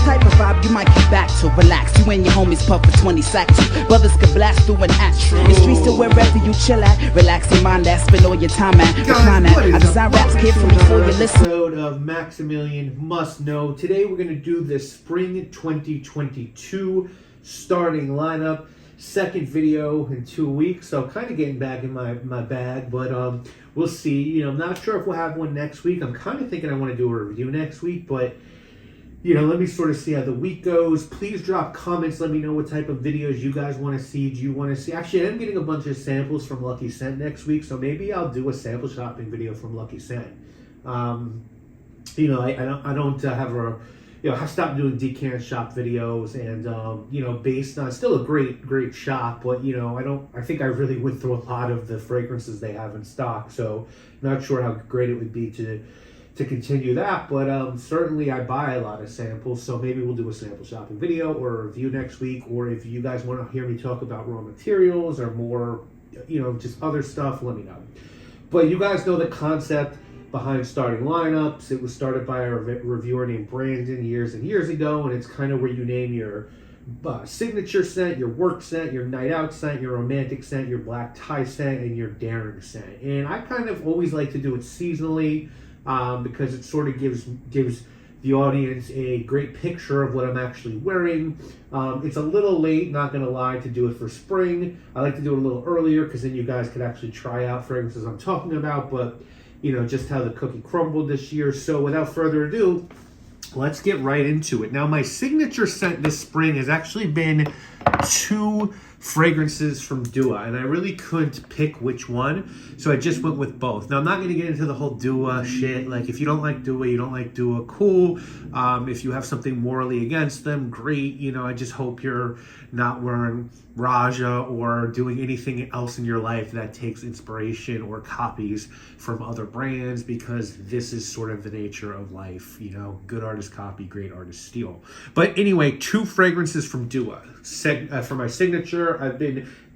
type of vibe you might get back to. Relax, you and your homies puff for 20 sacks. Brothers can blast through an act. The streets or wherever you chill at. Relax your mind, that spend all your time at. Recline at. I design raps carefully before you listen. Episode of Maximilian Must Know. Today we're going to do the Spring 2022 starting lineup. Second video in 2 weeks, so kind of getting back in my bag, but we'll see. You know, I'm not sure if we'll have one next week. I'm kind of thinking I want to do a review next week, but you know, let me sort of see how the week goes. Please drop comments. Let me know what type of videos you guys want to see. Do you want to see? Actually, I'm getting a bunch of samples from Lucky Cent next week, so maybe I'll do a sample shopping video from Lucky Cent. You know, I don't have a, you know, I stopped doing decant shop videos, and you know, based on still a great shop, but you know, I think I really went through a lot of the fragrances they have in stock, so not sure how great it would be to continue that, but certainly I buy a lot of samples, so maybe we'll do a sample shopping video or a review next week, or if you guys want to hear me talk about raw materials or more, you know, just other stuff, let me know. But you guys know the concept behind starting lineups. It was started by a reviewer named Brandon years and years ago, and it's kind of where you name your signature scent, your work scent, your night out scent, your romantic scent, your black tie scent, and your daring scent. And I kind of always like to do it seasonally because it sort of gives the audience a great picture of what I'm actually wearing. It's a little late, not going to lie, to do it for spring. I like to do it a little earlier because then you guys could actually try out fragrances I'm talking about, but you know, just how the cookie crumbled this year. So without further ado, let's get right into it. Now, my signature scent this spring has actually been 2 fragrances from Dua, and I really couldn't pick which one, so I just went with both. Now, I'm not going to get into the whole Dua shit. Like, if you don't like Dua, you don't like Dua, cool. If you have something morally against them, great. You know, I just hope you're not wearing Raja or doing anything else in your life that takes inspiration or copies from other brands, because this is sort of the nature of life. You know, good artists copy, great artists steal. But anyway, 2 fragrances from Dua. For my signature,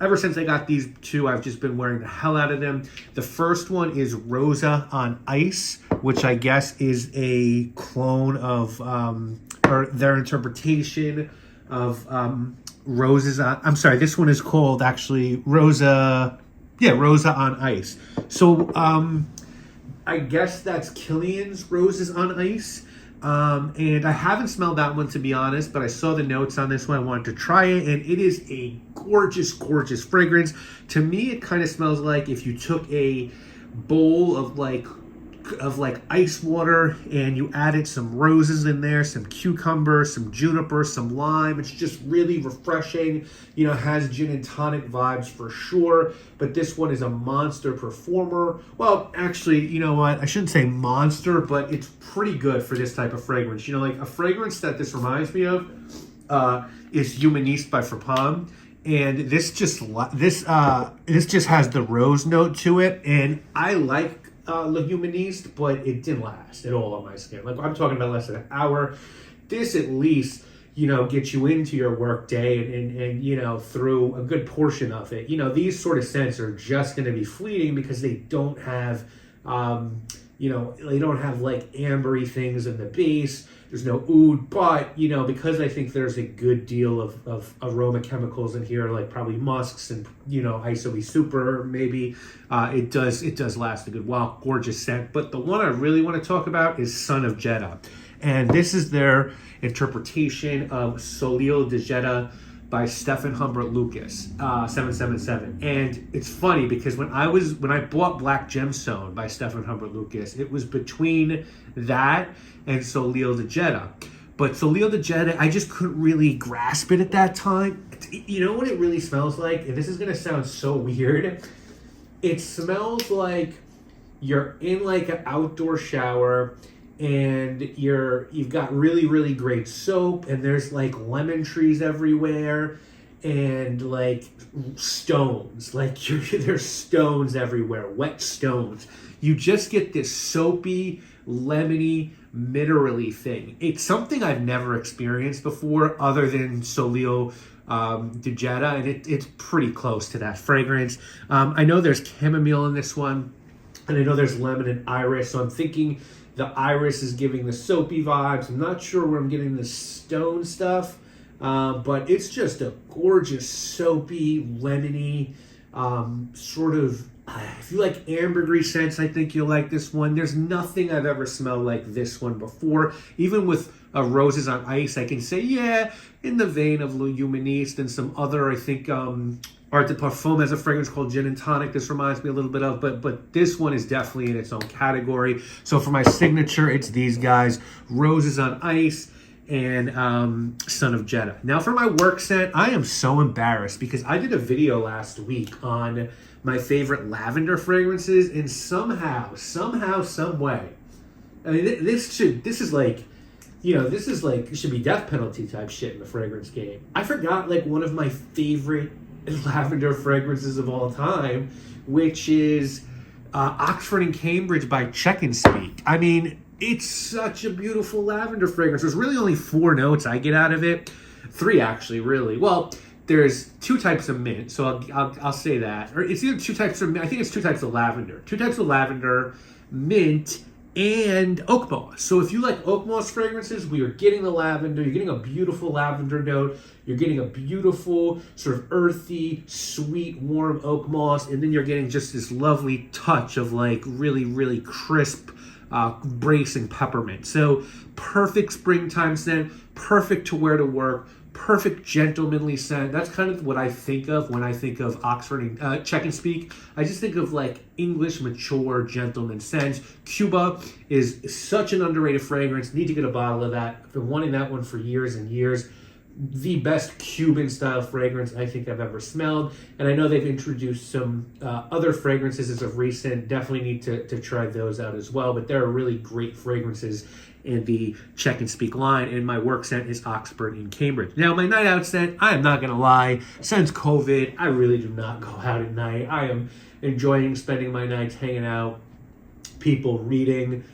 ever since I got these 2, I've just been wearing the hell out of them. The first one is Rosa on Ice, which I guess is a clone of, or their interpretation of Roses on, I'm sorry, this one is called actually Rosa on Ice. So I guess that's Killian's Roses on Ice. And I haven't smelled that one, to be honest, but I saw the notes on this one. I wanted to try it, and it is a gorgeous fragrance. To me, it kind of smells like if you took a bowl of like ice water and you added some roses in there, some cucumber, some juniper, some lime. It's just really refreshing. You know, has gin and tonic vibes for sure, but this one is a monster performer. Well, actually, you know what? I shouldn't say monster, but it's pretty good for this type of fragrance. You know, like a fragrance that this reminds me of is Humaniste by Frappan. And this just has the rose note to it, and I like Le Humaniste, but it didn't last at all on my skin. Like, I'm talking about less than an hour. This at least, you know, gets you into your work day and you know, through a good portion of it. You know, these sort of scents are just going to be fleeting because they don't have, you know, they don't have like ambery things in the base. There's no oud, but, you know, because I think there's a good deal of aroma chemicals in here, like probably musks and, you know, ISO-E Super, maybe, it does last a good while. Gorgeous scent. But the one I really want to talk about is Son of Jeddah. And this is their interpretation of Soleil de Jeddah by Stefan Humbert Lucas, 777. And it's funny because when I bought Black Gemstone by Stefan Humbert Lucas, it was between that and Soleil de Jeddah. But Soleil de Jeddah, I just couldn't really grasp it at that time. You know what it really smells like? And this is gonna sound so weird. It smells like you're in like an outdoor shower and you've got really great soap, and there's like lemon trees everywhere and like stones, like there's stones everywhere, wet stones. You just get this soapy, lemony, minerally thing. It's something I've never experienced before other than Soleil de Jeddah, and it's pretty close to that fragrance. I know there's chamomile in this one, and I know there's lemon and iris, so I'm thinking The iris is giving the soapy vibes. I'm not sure where I'm getting the stone stuff, but it's just a gorgeous, soapy, lemony, sort of, if you like ambergris scents, I think you'll like this one. There's nothing I've ever smelled like this one before. Even with Roses on Ice, I can say, yeah, in the vein of Le Humaniste and some other, I think, Art de Parfum has a fragrance called Gin and Tonic. This reminds me a little bit of, but this one is definitely in its own category. So for my signature, it's these guys, Roses on Ice and Son of Jeddah. Now for my work scent, I am so embarrassed because I did a video last week on my favorite lavender fragrances, and somehow, some way, I mean, this is like, you know, this is like, it should be death penalty type shit in the fragrance game. I forgot like one of my favorite lavender fragrances of all time, which is Oxford and Cambridge by Check and Speak. I mean, it's such a beautiful lavender fragrance. There's really only 4 notes I get out of it. 3 actually, really. Well, there's 2 types of mint, so I'll say that. Or it's either 2 types of mint, I think it's 2 types of lavender. 2 types of lavender, mint, and oak moss. So if you like oak moss fragrances, we are getting the lavender. You're getting a beautiful lavender note. You're getting a beautiful sort of earthy, sweet, warm oak moss. And then you're getting just this lovely touch of like really, really crisp, bracing peppermint. So perfect springtime scent, perfect to wear to work, perfect gentlemanly scent. That's kind of what I think of when I think of Oxford and Check and Speak. I just think of like English, mature, gentleman scents. Cuba is such an underrated fragrance. Need to get a bottle of that. I've been wanting that one for years and years. The best Cuban style fragrance I think I've ever smelled. And I know they've introduced some other fragrances as of recent. Definitely need to try those out as well. But there are really great fragrances in the Check and Speak line, and my work scent is Oxford and Cambridge. Now, my night out scent, I am not going to lie, since COVID, I really do not go out at night. I am enjoying spending my nights hanging out, people reading,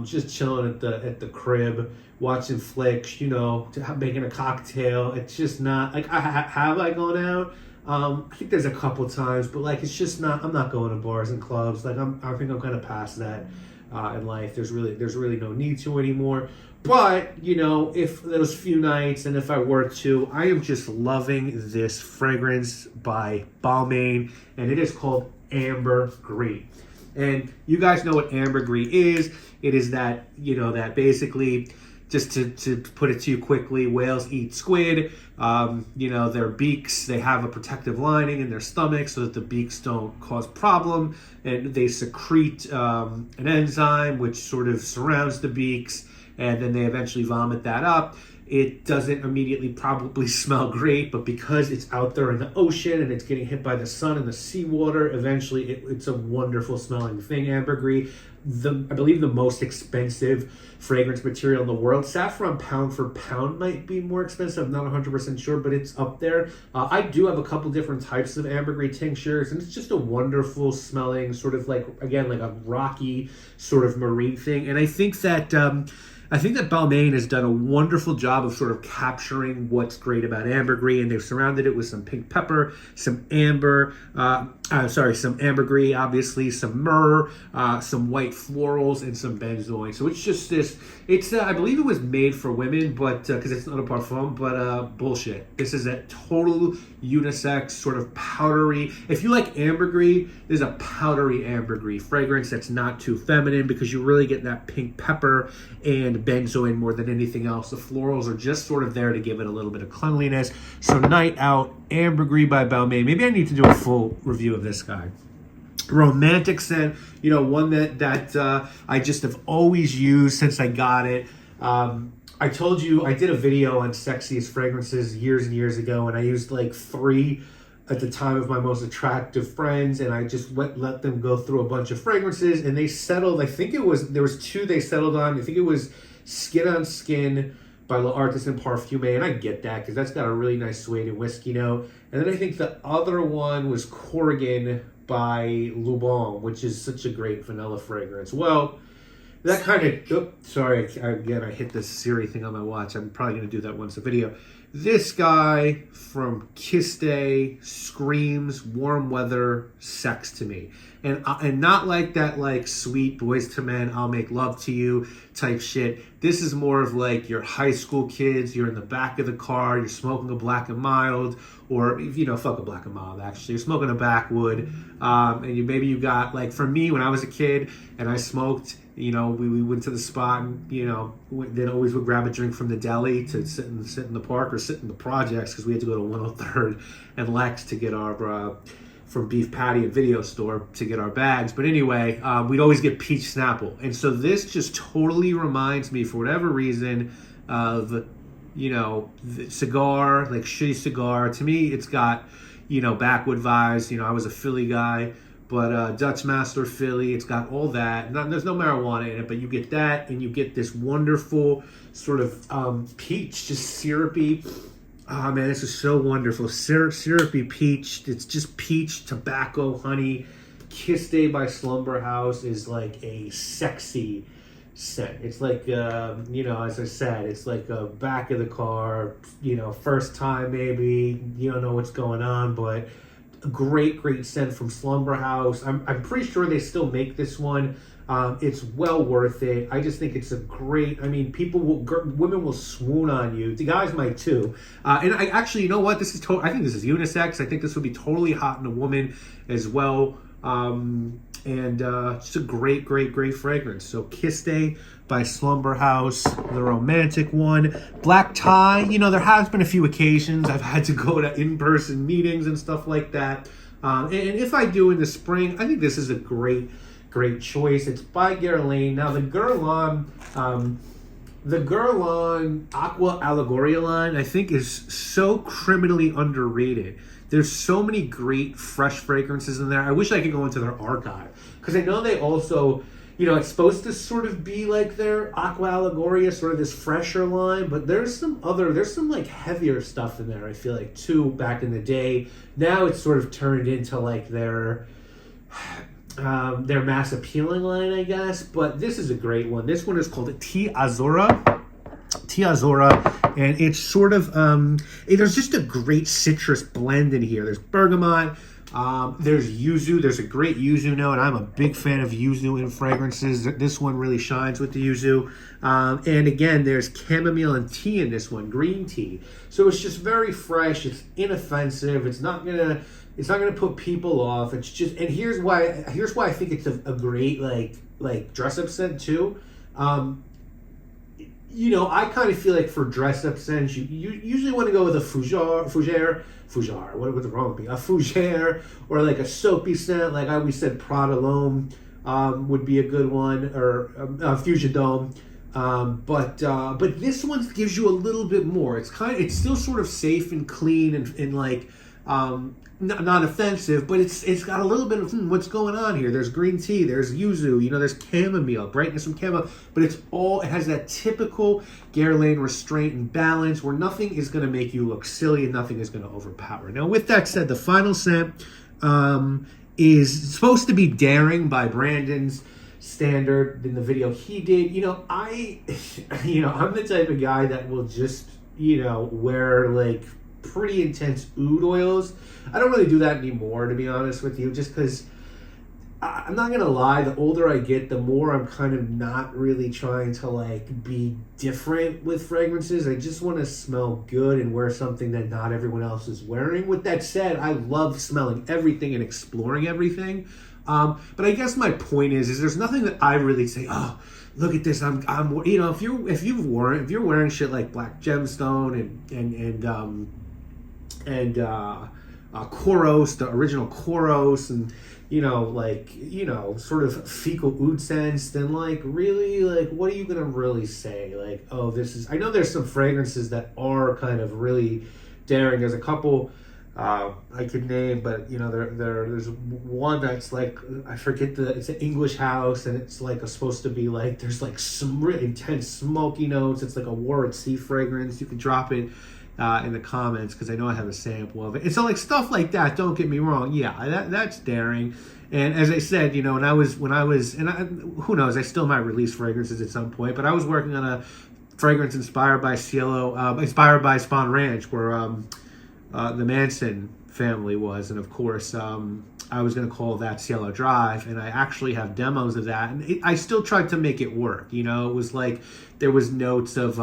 just chilling at the crib, watching flicks, you know, making a cocktail. It's just not, like, have I gone out? I think there's a couple times, but like, it's just not, I'm not going to bars and clubs. Like, I think I'm kind of past that. In life, there's really no need to anymore. But you know, if those few nights, and if I were to, I am just loving this fragrance by Balmain, and it is called Ambergris. And you guys know what ambergris is. It is that, you know, that basically, just to put it to you quickly, whales eat squid. You know, their beaks, they have a protective lining in their stomach so that the beaks don't cause problem. And they secrete an enzyme which sort of surrounds the beaks, and then they eventually vomit that up. It doesn't immediately probably smell great, but because it's out there in the ocean and it's getting hit by the sun and the seawater, eventually it's a wonderful smelling thing, ambergris. I believe the most expensive fragrance material in the world. Saffron pound for pound might be more expensive. I'm not 100% sure, but it's up there. I do have a couple different types of ambergris tinctures, and it's just a wonderful smelling, sort of like, again, like a rocky sort of marine thing. And I think that Balmain has done a wonderful job of sort of capturing what's great about ambergris, and they've surrounded it with some pink pepper, some some ambergris, obviously, some myrrh, some white florals, and some benzoin. So it's just this, I believe it was made for women, but because it's not a parfum, but bullshit. This is a total unisex, sort of powdery. If you like ambergris, there's a powdery ambergris fragrance that's not too feminine, because you really get that pink pepper and benzoin more than anything else. The florals are just sort of there to give it a little bit of cleanliness. So night out, ambergris by Balmain. Maybe I need to do a full review of this guy. Romantic scent, you know, one that I just have always used since I got it. I told you I did a video on sexiest fragrances years and years ago, and I used like 3 at the time of my most attractive friends, and I just let them go through a bunch of fragrances, and they settled. I think there was 2 they settled on. I think it was Skin on Skin by L'Artisan Parfumé, and I get that because that's got a really nice suede and whiskey note. And then I think the other one was Corrigan by Lubon, which is such a great vanilla fragrance. Well, that kind of, sorry, again, I hit this Siri thing on my watch. I'm probably going to do that once a video. This guy from Kiss Day screams warm weather sex to me. and not like that like sweet boys to men, I'll make love to you type shit. This is more of like your high school kids. You're in the back of the car. You're smoking a Black and Mild, or fuck a Black and Mild. Actually, you're smoking a backwood, and maybe you got like, for me when I was a kid and I smoked. We went to the spot and, then always would grab a drink from the deli to sit in the park or sit in the projects, because we had to go to 103rd and Lex to get our, from Beef Patty and Video Store to get our bags. But anyway, we'd always get peach Snapple. And so this just totally reminds me, for whatever reason, of, the cigar, like shitty cigar. To me, it's got, backwood vibes. I was a Philly guy. But Dutch Master Philly, it's got all that. There's no marijuana in it, but you get that, and you get this wonderful sort of peach, just syrupy. Oh man, this is so wonderful. Syrupy peach. It's just peach, tobacco, honey. Kiss Day by Slumber House is like a sexy scent. It's like, as I said, it's like a back of the car, first time maybe. You don't know what's going on, but a great scent from Slumber House. I'm pretty sure they still make this one. It's well worth it. I just think it's a great. Women will swoon on you. The guys might too. And I actually, you know what? This is I think this is unisex. I think this would be totally hot in a woman as well. And just a great fragrance. So Kiss Day by Slumber House, the romantic one. Black tie, there has been a few occasions I've had to go to in-person meetings and stuff like that. And if I do in the spring, I think this is a great choice. It's by Guerlain. Now the Guerlain Aqua Allegoria line, I think, is so criminally underrated. There's so many great fresh fragrances in there. I wish I could go into their archive, because I know they also, it's supposed to sort of be like their Aqua Allegoria, sort of this fresher line, but there's some like heavier stuff in there, I feel like, too, back in the day. Now it's sort of turned into like their mass appealing line, I guess, but this is a great one. This one is called Tea Azora, and it's sort of there's just a great citrus blend in here. There's bergamot, there's yuzu. There's a great yuzu note, and I'm a big fan of yuzu in fragrances. This one really shines with the yuzu, and again, there's chamomile and tea in this one, green tea. So it's just very fresh. It's inoffensive. It's not gonna put people off. It's just, and here's why I think it's a great like dress up scent too. I kind of feel like for dress-up scents, you usually want to go with a fougere. What's wrong with me? A fougere, or like a soapy scent, like I always said, Prada L'Homme would be a good one, or Fusion Dome. But this one gives you a little bit more. It's still sort of safe and clean and like not offensive, but it's got a little bit of what's going on here. There's green tea, there's yuzu, there's chamomile, brightness from chamomile, but it has that typical Guerlain restraint and balance where nothing is going to make you look silly and nothing is going to overpower. Now, with that said, the final scent is supposed to be Daring by Brandon's standard in the video he did. I'm the type of guy that will just wear like pretty intense oud oils. I don't really do that anymore, to be honest with you, just because I'm not gonna lie, the older I get, the more I'm kind of not really trying to like be different with fragrances. I just want to smell good and wear something that not everyone else is wearing. With that said, I love smelling everything and exploring everything. But I guess my point is there's nothing that I really say, oh, look at this, I'm if you're wearing shit like Black Gemstone and Koros, the original Koros, and sort of fecal oud scents, then like really, like what are you gonna really say? Like, oh, this is, I know there's some fragrances that are kind of really daring. There's a couple I could name, but there's one that's like, I forget it's an English house, and it's like supposed to be like, there's like some really intense smoky notes. It's like a War at Sea fragrance. You can drop it in the comments, because I know I have a sample of it. And so like stuff like that, don't get me wrong, yeah, that's daring. And as I said, when I was, who knows, I still might release fragrances at some point, but I was working on a fragrance inspired by Spawn Ranch, where the Manson family was, and of course I was going to call that Cielo Drive, and I actually have demos of that, and I still tried to make it work. You know, it was like there was notes of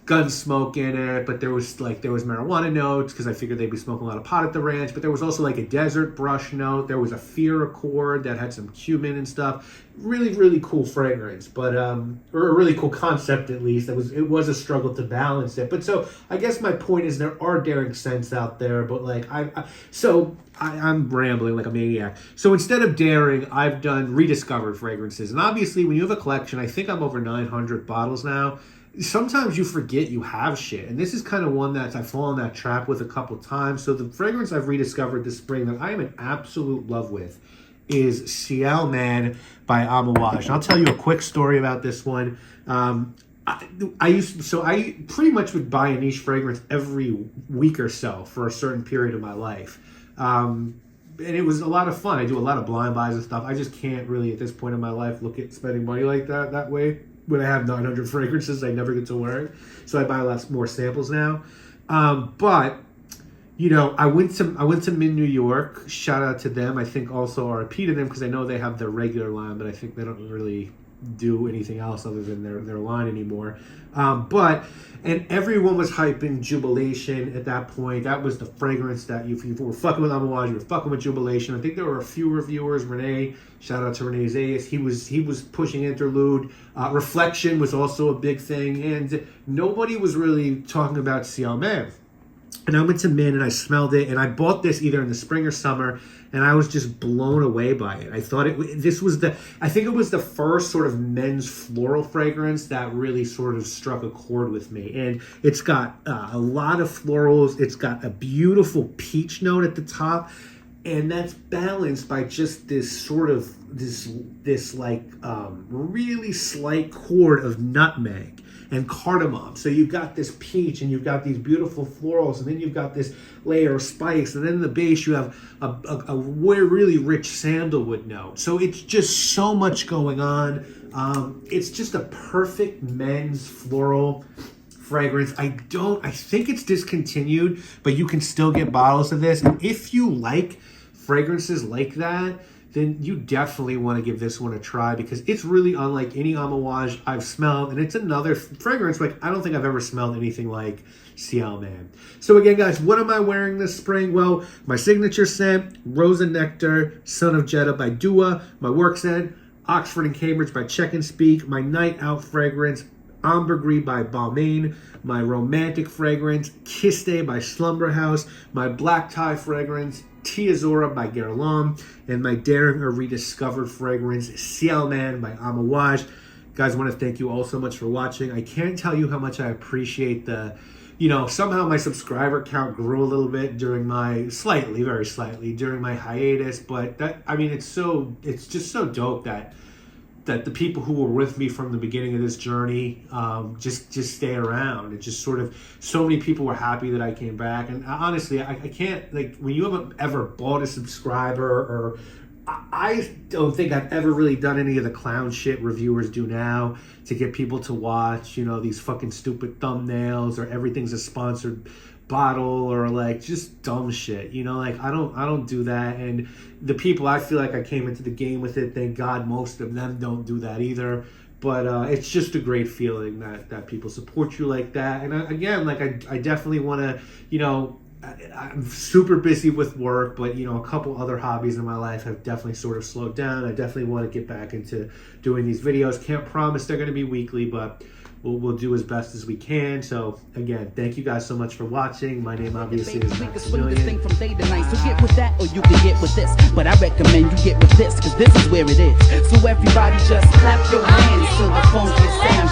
gun smoke in it, but there was marijuana notes because I figured they'd be smoking a lot of pot at the ranch, but there was also like a desert brush note. There was a fear accord that had some cumin and stuff. Really, really cool fragrance, but or a really cool concept at least. It was a struggle to balance it. But so I guess my point is there are daring scents out there, but like I'm rambling like a maniac. So instead of daring, I've done rediscovered fragrances, and obviously when you have a collection, I think I'm over 900 bottles now. Sometimes you forget you have shit, and this is kind of one that I fall in that trap with a couple times. So the fragrance I've rediscovered this spring that I am in absolute love with is Ciel Man by Amouage. And I'll tell you a quick story about this one. I pretty much would buy a niche fragrance every week or so for a certain period of my life. And it was a lot of fun. I do a lot of blind buys and stuff. I just can't really at this point in my life look at spending money like that way. When I have 900 fragrances, I never get to wear it. So I buy a lot more samples now. But, you know, I went to Mint New York. Shout out to them. I think also RIP to them because I know they have their regular line, but I think they don't really do anything else other than their line anymore. And everyone was hyping Jubilation at that point. That was the fragrance that if you were fucking with Amouage, you were fucking with Jubilation. I think there were a few reviewers. Renee, shout out to Renee Zayas. He was pushing Interlude. Reflection was also a big thing, and nobody was really talking about Ciel Man. And I went to Mint and I smelled it, and I bought this either in the spring or summer, and I was just blown away by it. I thought I think it was the first sort of men's floral fragrance that really sort of struck a chord with me. And it's got a lot of florals. It's got a beautiful peach note at the top, and that's balanced by just this sort of this really slight chord of nutmeg and cardamom. So you've got this peach, and you've got these beautiful florals, and then you've got this layer of spice, and then in the base you have a really rich sandalwood note. So it's just so much going on. It's just a perfect men's floral fragrance. I think it's discontinued, but you can still get bottles of this. And if you like fragrances like that, then you definitely want to give this one a try because it's really unlike any Amouage I've smelled, and it's another fragrance like I don't think I've ever smelled anything like Ciel Man. So again, guys, what am I wearing this spring? Well, my signature scent, Rose and Nectar, Son of Jeddah by Dua. My work scent, Oxford and Cambridge by Check and Speak. My night out fragrance, Ambergris by Balmain. My romantic fragrance, Kiss Day by Slumber House. My black tie fragrance, Tiazora by Guerlain, and my daring or rediscovered fragrance, Ciel Man by Amouage. Guys, I want to thank you all so much for watching. I can't tell you how much I appreciate somehow my subscriber count grew a little bit during my, very slightly, during my hiatus, but it's just so dope that the people who were with me from the beginning of this journey just stay around. It just sort of, so many people were happy that I came back. And honestly, I can't, like, when you haven't ever bought a subscriber, or I don't think I've ever really done any of the clown shit reviewers do now to get people to watch, these fucking stupid thumbnails, or everything's a sponsored bottle, or like just dumb shit, like I don't do that. And the people I feel like I came into the game with it, thank God most of them don't do that either. But it's just a great feeling that people support you like that. And again, like I definitely want to, I'm super busy with work, but a couple other hobbies in my life have definitely sort of slowed down. I definitely want to get back into doing these videos. Can't promise they're going to be weekly, but we'll do as best as we can. So again, thank you guys so much for watching. My name obviously is Maximilian. This thing from day to night, so get with that or you can get with this, but I recommend you get with this because this is where it is. So everybody just clap your hands to the funky sound.